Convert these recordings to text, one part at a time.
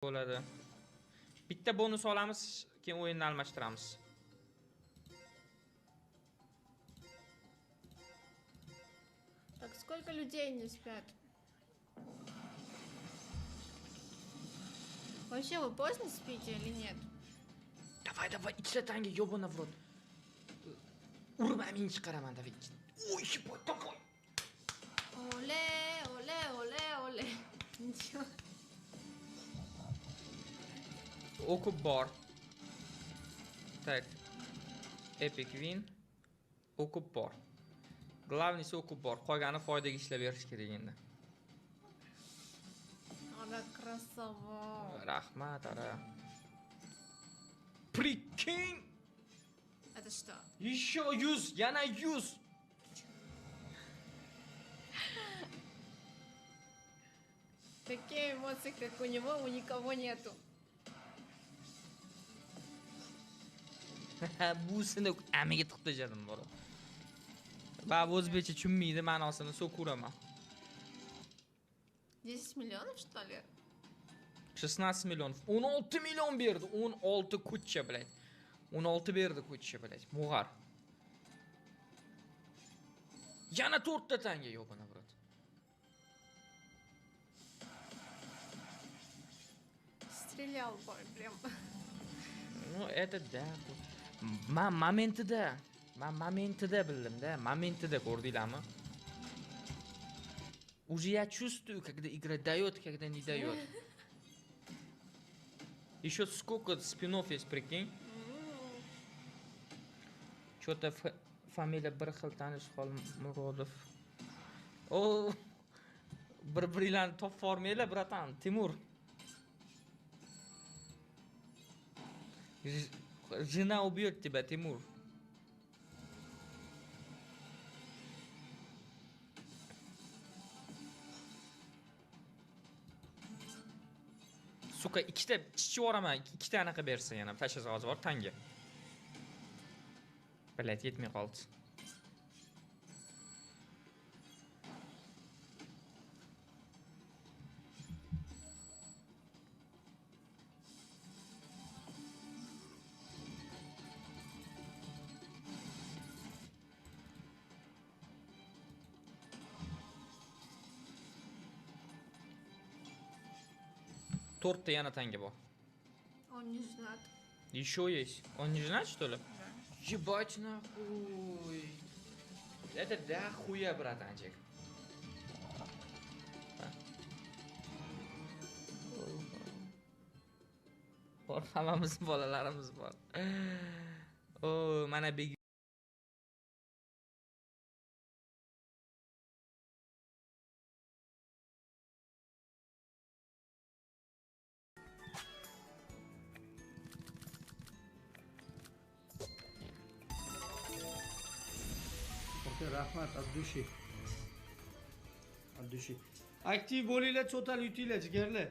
bo'ladi. Bitta bonus olamiz, keyin o'yinni almashtiramiz. Так, сколько людей не спят? Вообще, вы поздно спите или нет? Давай, ikkita tanga yobona vrot. Urmaming chiqaraman, давай. Oy, давай. Оле, оле, оле, оле. Ничего. O'qib bor. Tak. Epic win. O'qib bor. Glavnisi o'qib bor. Qolgani foydaga ishlab berish kerak endi. Она красава. Rahmat, ara. Прикинь! Это что? Еще 100, yana 100. Такие эмоции, как у него, у никого нету. Busini amiga tiqtajadim bola. Ba'zi o'zbekcha tushunmaydi, ma'nosini so'kuraman. 10 миллионов, что ли? 16 millionов. 16 million berdi. 16 kuchcha, блядь. 16 berdi kuchcha, блядь. Mug'ar. Yana 4 ta tanga yobana, brat. Стрелял прям. Ну, это да. Momentida bildim-da. Momentida ko'rdinglarmi? Уже я чувствую, когда игра дает, когда не дает. Еще сколько спин-офф есть, прикинь? Что-то фамилия bir xil tanish Xolmurodov. O, bir-biringlarni top formanglar, bratan, Timur. Жена убьет тебя, Тимур. Suka, ikkita chichi yuboraman, ikkita anaqa bersa yana, fashist g'ozi bor, tanga. Bilet yetmay qoldi. To'rtta yana tanga bor. Он не знает. Еще есть. Он не знает, что ли? Да. Ебать нахуй. Это да хуя, братанчик. Bor, hammamiz bolalarimiz bor. O, mana bek Rahmat Abdushi. Aktiv bo'linglar, cho'tal yutinglar, jigarlar.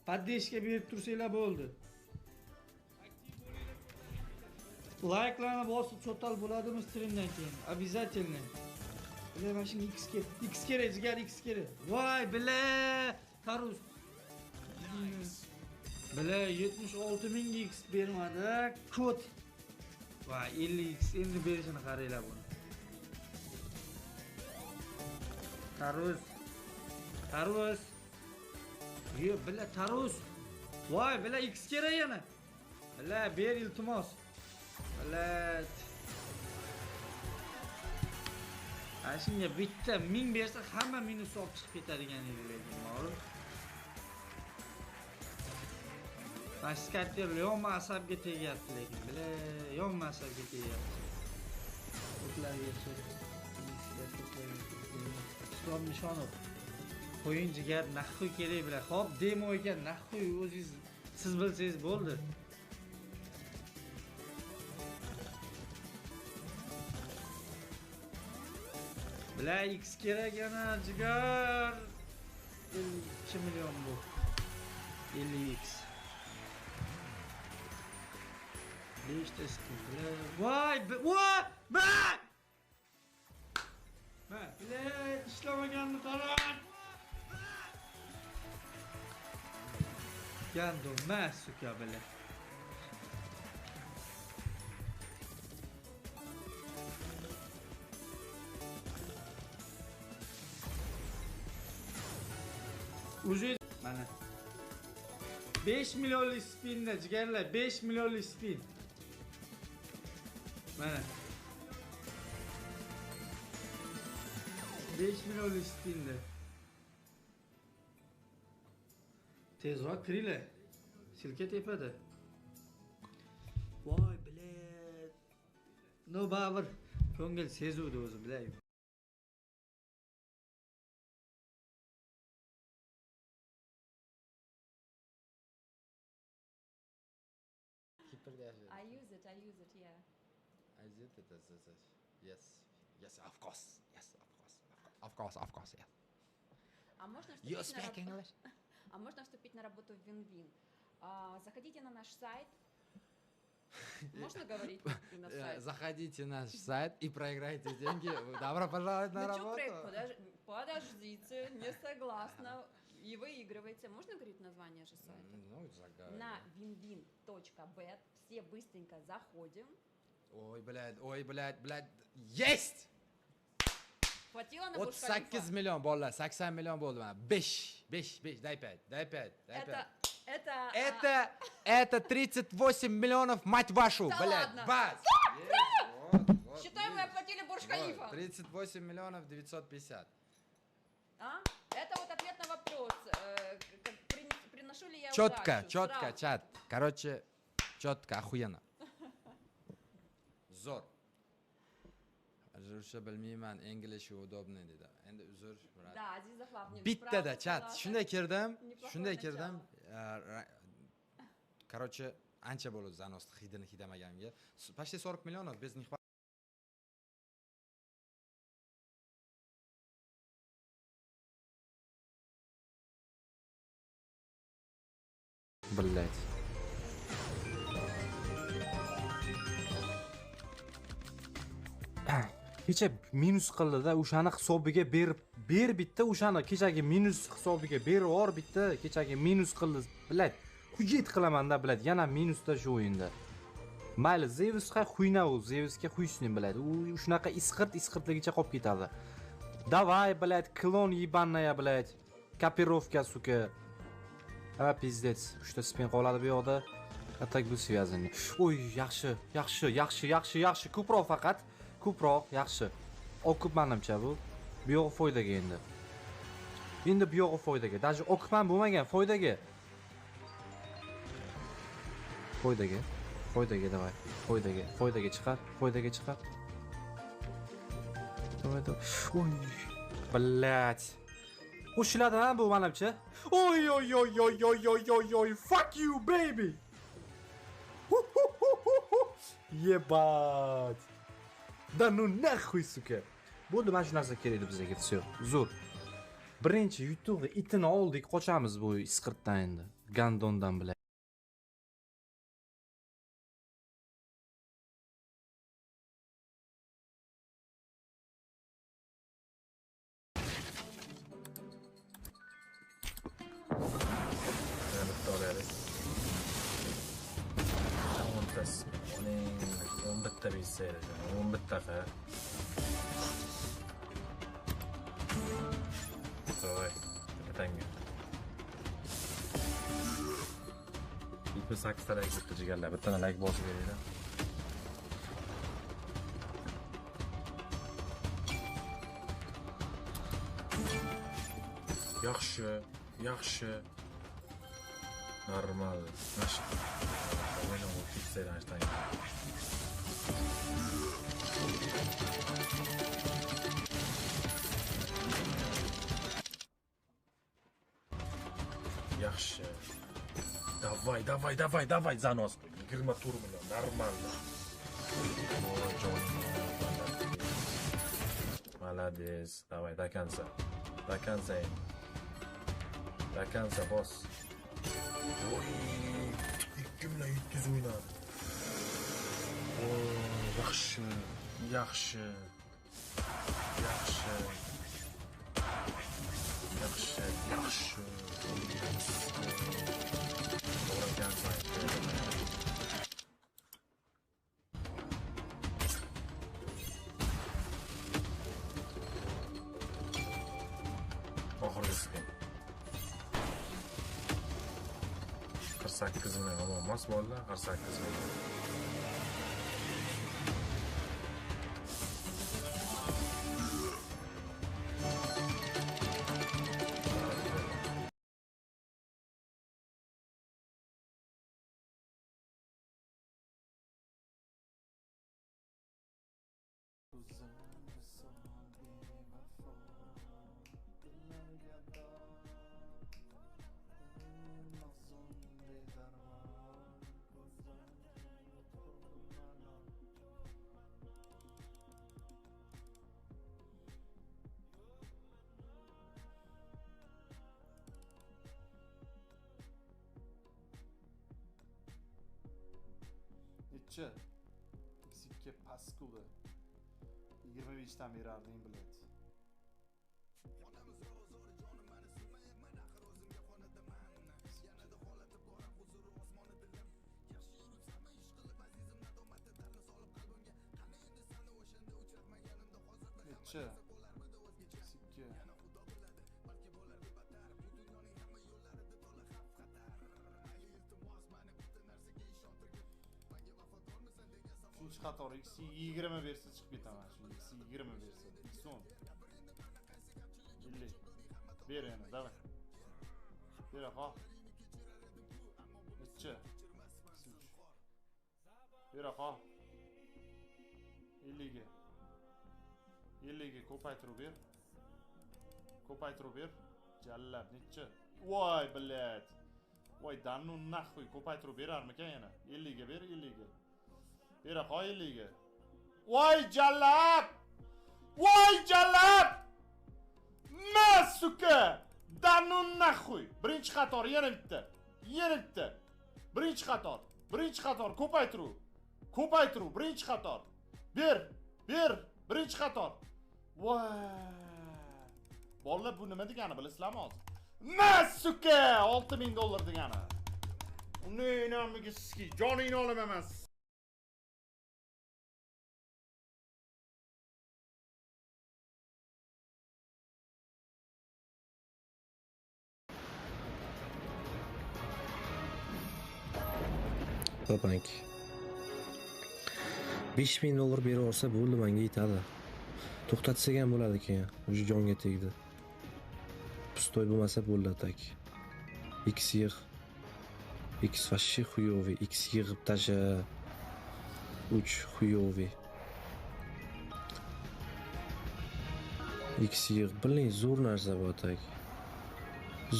Paddeshga berib tursanglar bo'ldi. Like'larni bosib cho'tal bo'ladimi streamdan keyin? Обязательно. Bile mashina X kerak, jigar X kerak. Voy, bile, Tarus. Bile 76.000 X bermadi, kod. Voy, 50X endi berishini qaranglar buni. Tarus. Yo, bila Tarus. Voy, bila X kerak yana. Bila ber iltimos. Bila. Ashunga bitta 1000 bersa hamma minus olib chiqib ketadigan edi lekin, ma'lum. Mashkater yomma asabga tegyapti lekin, bila yomma asabga tegyapti. O'tlarga Islom Nishonov. Qo'ying jigar, naxuy kerak bilan. Xo'p, demo ekan, naxuy o'zingiz siz bilsangiz bo'ldi. Bila X kerak yana jigar. 2 million bu. 50X. 5 ta skin. Voy, voy! Bile ishlamaganni qarang. Gandon, mas suka bile. Уже mana 5 milyonlik spinda jigarlar, 5 milyonlik spin. Mana 5 milyonlik spinda. Tezroq kiringlar. Silka tepada. Voy bilet. No baribir ko'ngil sezuvdi o'zi bilay. I use it, yeah. I use it as yes, yes, of course, yes, of course, yes. А можно You вступить на speak работу? English? А можно вступить на работу в Вин-Вин? Заходите на наш сайт. Можно говорить на сайт? Заходите на наш сайт и проиграйте деньги. Добро пожаловать на Ну чё, работу. подождите, не согласна. И выигрываете. Можно говорить название же сайта? Ну, загадывай. На winwin.bet. Все быстренько заходим. Ой, блядь, есть! Хватило на Вот Бурж Халифа? 8 million bolalar, 80 million bo'ldi mana. 5, дай 5. Это 38 миллионов, мать вашу, Да блядь, ладно? бац! Вот, Считай, мы оплатили Бурж Халифа. 38 миллионов 950. А? Это вот ответ на вопрос. Приношу ли я Четко, удачу? Сразу. чат. Короче, четко, охуенно. Zo'r. Ruscha bilmayman, English удобный dedi. Endi uzr, brat. Да, Азизов Лавнин. Bittada chat, shunday kirdim. Неплохое начало. Короче, ancha bo'ldi Zanos hidini hidamaganimga. Почти 40 миллионов без них. Блять. Kecha minus qildi-da, o'shani hisobiga ber bitta, o'shani kechagi minus hisobiga berib yubor bitta, kechagi minus qildi. Bilad, hujjat qilaman-da, bilad, yana minusda shu o'yinda. Mayli, Zeusga xuyna u, Zeusga xuysini bilad. U shunaqa isqirtligicha qolib ketadi. Davay, bilad, klon yibanная, bilad. Kopirovka, suka. Ha, pizdets. 3 ta spin qoladi bu yoqda. Atak bu связаны. Oy, yaxshi. Ko'proq faqat. Ko'proq, yaxshi. O'qib menimcha bu. Bu yo'q foydaga endi. Endi bu yo'q foydaga. Даже o'qibman bo'lmagan foydaga. Foydaga davay. Foydaga chiqar. Давай. Oy. Блять. Qo'shiladi-ha bu menimcha. Oy. Fuck you baby. Ебать. Да ну нахуй, сука. Bo'ldi, mana shu narsa kerak edi bizga. Всё. Zo'r. Birinchi YouTube'da itini oldik, qochamiz bu isqirtdan endi. Gandondan bilan. bitta bitsa edi. 11 taqa. Voy, tanga. 28 ta like bitta jigarlar, bitta like bosib beradi. Yaxshi. Normal. Yaxshi. Mana bu pitsani açtang. Yaxshi. Давай, занос. 20 tur bilan нормально. Voy jonim. Молодец. Давай, до конца. До конца, босс. Ой, 2700 o'ynadi. Yaxshi. 48 ming omon emas bolalar, 48 ming. Necha? X2 paskudi. 25 dan berarding bilet. Necha? X2. Uchinchi qator X20 bersa chiqib ketaman. Shu X20 bersa. X10. 50. Ber yana, davay. Ber ha. Necha? Ber ha. 50 ga. 50 ga ko'paytirib ber. Ko'paytirib ber. Jallab necha? Voy, блядь. Voy, dannu nahvoy ko'paytirib berarmikan yana? 50 ga ber, 50 ga. Bera qoyiliga. Voy jallab! Voy jallab! Masuka! Danun naxuy. Birinchi qator yana bitta. Yana bitta. Birinchi qator ko'paytiruv. Ko'paytiruv birinchi qator. Ber, birinchi qator. Voy! Bolalar bu nima degani bilasizlarmi hozir? Masuka! $6000 degani. Uni namigiski, joningni olaman. Bank. $5000 berib olsa bo'ldi, menga yetadi. To'xtatsak ham bo'ladi keyin. O'sha jonga tegdi. Pustoy bo'lmasa bo'ldi tak. X yig'ib. X вообще хуёвый. X yig'ib tasha. Uch хуёвый. X yig'ib biling zo'r narsa bu tak.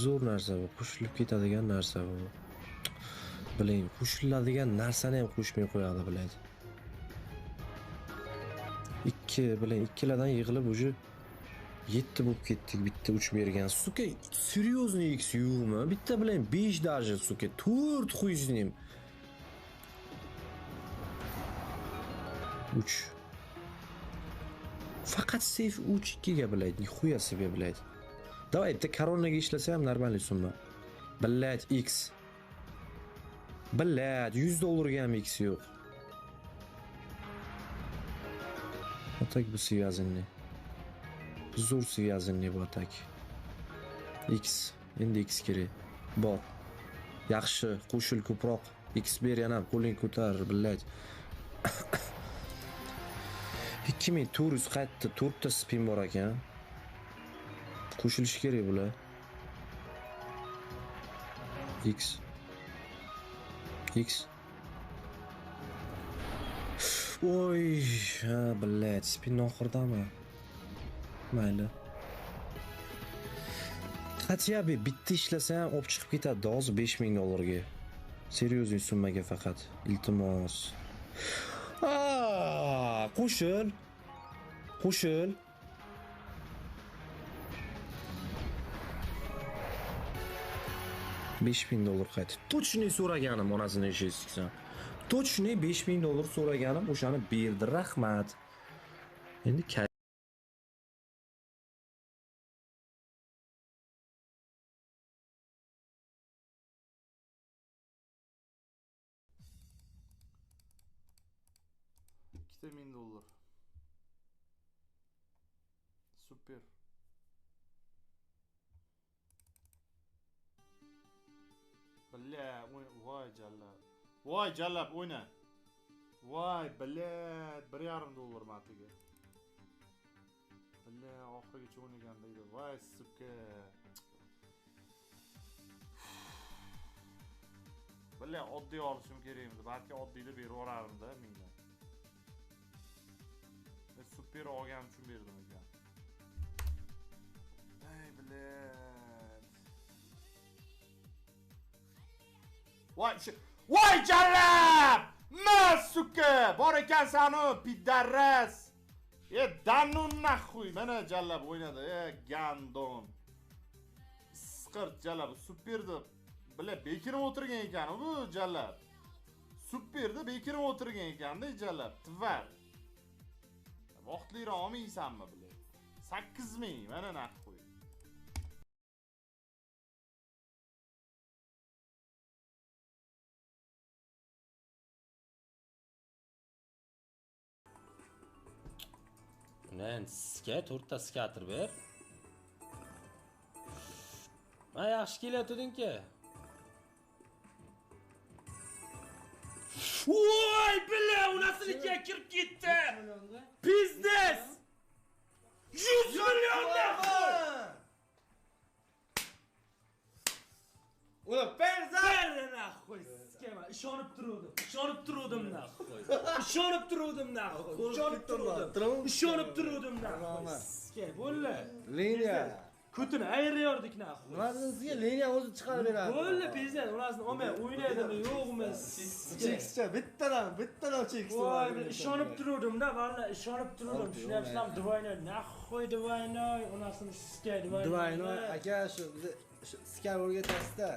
Zo'r narsa bu. Qo'shilib ketadigan narsa bu. Biling, qo'shiladigan narsani ham qo'shmay qo'yadi biladi. Ikkilardan yig'ilib уже 7 bo'lib ketdik. Bitta 3 bergan. Suka, серьезный X yo'qmi? Bitta bilan 5 даже, suka, 4 хуй с ним. 3. Faqat safe 3 2 ga biladi. Nixuya себе, блядь. Давай, bitta koronaga ishlasa ham нормальный summa. Блядь, X. Блядь, $100 ham X yo'q. Atak bu связанный. Zo'r связанный bu atak. X, endi X kerak. Bor. Yaxshi, qo'shil ko'proq. X ber yana qo'ling ko'tar, блядь. 2400 qaytdi, 4 ta spin bor ekan. Qo'shilish kerak bular. X. Oy, ha, блядь, spin oxirdami? Mayli. Хотя бы bitta ishlasa ham olib chiqib ketadi hozir $5000 ga. Seriozniy summaga faqat. Iltimos. Qo'shil. $5000 qaytdi. Точный so'raganim onasini eshitsin. Точный $5000 so'raganim o'shani berdi, rahmat. Endi $2000. Super. Bля, voy jallab. Voy jallab o'yna. Voy bilat $1.5 matiga. Billa oxirigacha o'ynaganda edi. Voy suka. Billa oddiy olishim kerak edi. Balki oddiyda berib yuborardim-da menga. Men super olganim uchun berdim ekan. Ey bilat. Voy jallab! Suka! Bor ekansan u pidarras. Danun naxuy. Mana jallab o'ynadi. Gandon. Isqirt jallab superdi. Bile bekirib o'tirgan ekan bu jallab. Superdi bekirib o'tirgan ekanda jallab. Tvar. Vaqtliroq olmaysanmi bile? 8000 mana naxuy. Lan sizga 4 ta skater ber. Ma yaxshi kelayotding-ki. Voy billa, unasiga kirib ketdi. Biznes. 100 milliondan qo'y. Ulan Berna qo'y. Sizga ishonib turdim. Ishonib turdim naxo'y. Ishonib turdim naxo'y. Ishonib turdim naxo'y. Sizga bo'lla. Liniya. Kutini ayiryordik naxo'y. Nimadan sizga liniya o'zi chiqarib beradi. Bo'lla biznes, unasini olmay o'ynaydimi, yo'qmi? Chekischa bittadan chekischa. Voy, ishonib turdim-da, valla ishonib turdim. Tushunayapsizmi? Dvoynoy, naxo'y dvoynoy, unasini sizga Dvoynoy aka shu skar o'rgatasizda.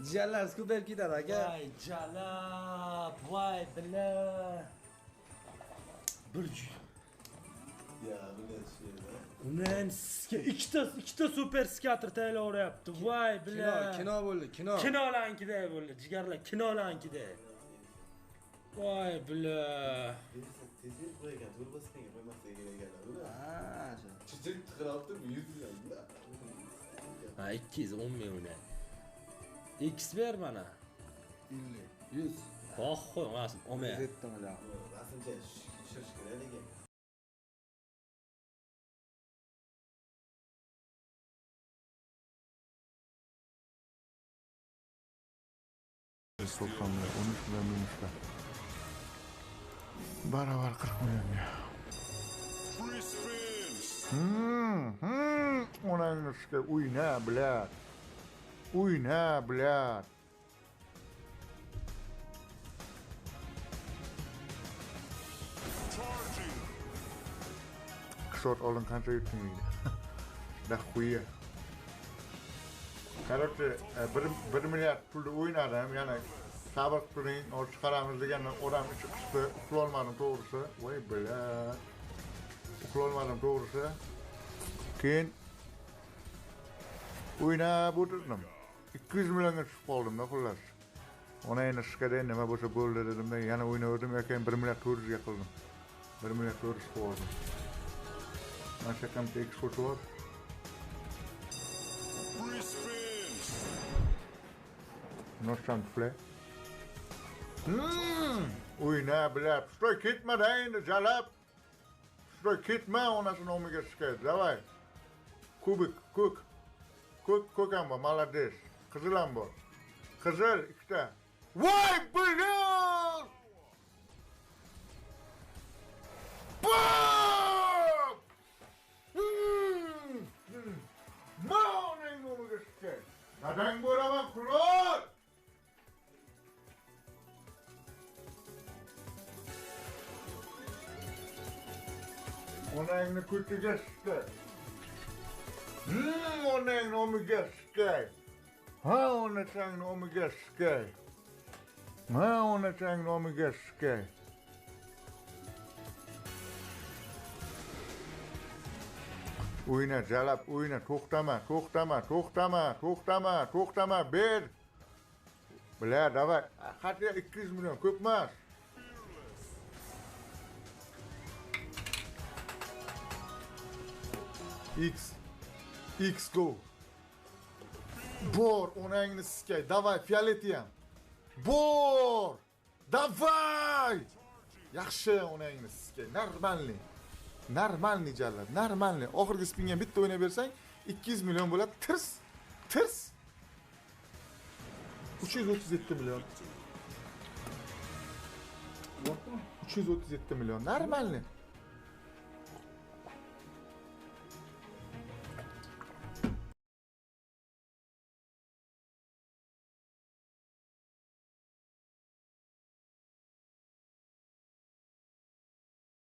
Jiyanlarimiz ko'payib ketadi aka. Voy jalab, voy bila. Bir unen sizga ikkita super skater tayyorlayapti. Voy bila. Kino bo'ldi, kino. Kinolankida bo'ldi, jigarlar, kinolankida. Voy bila. Ha, 210 million. X ver bana. 50, 100. Bak qo'y, o'zim olmay. Baravar 40 millionga. Onangni ishga o'yna bilat. O'yna bilat. Shot olin qancha yutding? Da xuya. Короче, 1 milliard pulni o'ynadim, yana sabr qiling, chiqaramiz degandan odam ichi qisdi, uxlolmadim to'g'risi. Voy bilat. Uxlolmadim to'g'risi. Keyin o'ynab o'tirdim. 200 millionga tushib qoldim-da xullas. Ona endi shikada nima bo'lsa bo'ldi dedim-da, yana o'ynaverdim, keyin 1 milliard 400 ga qildim. 1 milliard 400 qildim. Mana shu ham tek foto bor. Nosham play. O'yna bilab, stroy ketmada endi jalab. Stroy ketma, onasini omiga shikayat. Davay. Kubik, ko'k ham bor, молодец. Qizil ham bor. Qizil ikkita. Voy bilan! Bam! Morning omiga shikayat. Dadang bo'laman, qulot. Onangni ko'chiga chiqdi. Onangni omiga chiqay. Ha, onangni omiga chiqay. Ha, onangni omiga chiqay. O'yna, jalab, o'yna, to'xtama, ber. Bile, davay. Qat'iy 200 million ko'p emas. X go. Bor, onangni siskay. Davay, fioleti ham. Bor! Davay! Yaxshi onangni siskay. Normalniy. Normalniy jallad, normalniy. Oxirgi spinga bitta o'ynab bersang, 200 million bo'ladi. Tirs. Tirs. 337 million. 337 million. Normalniy.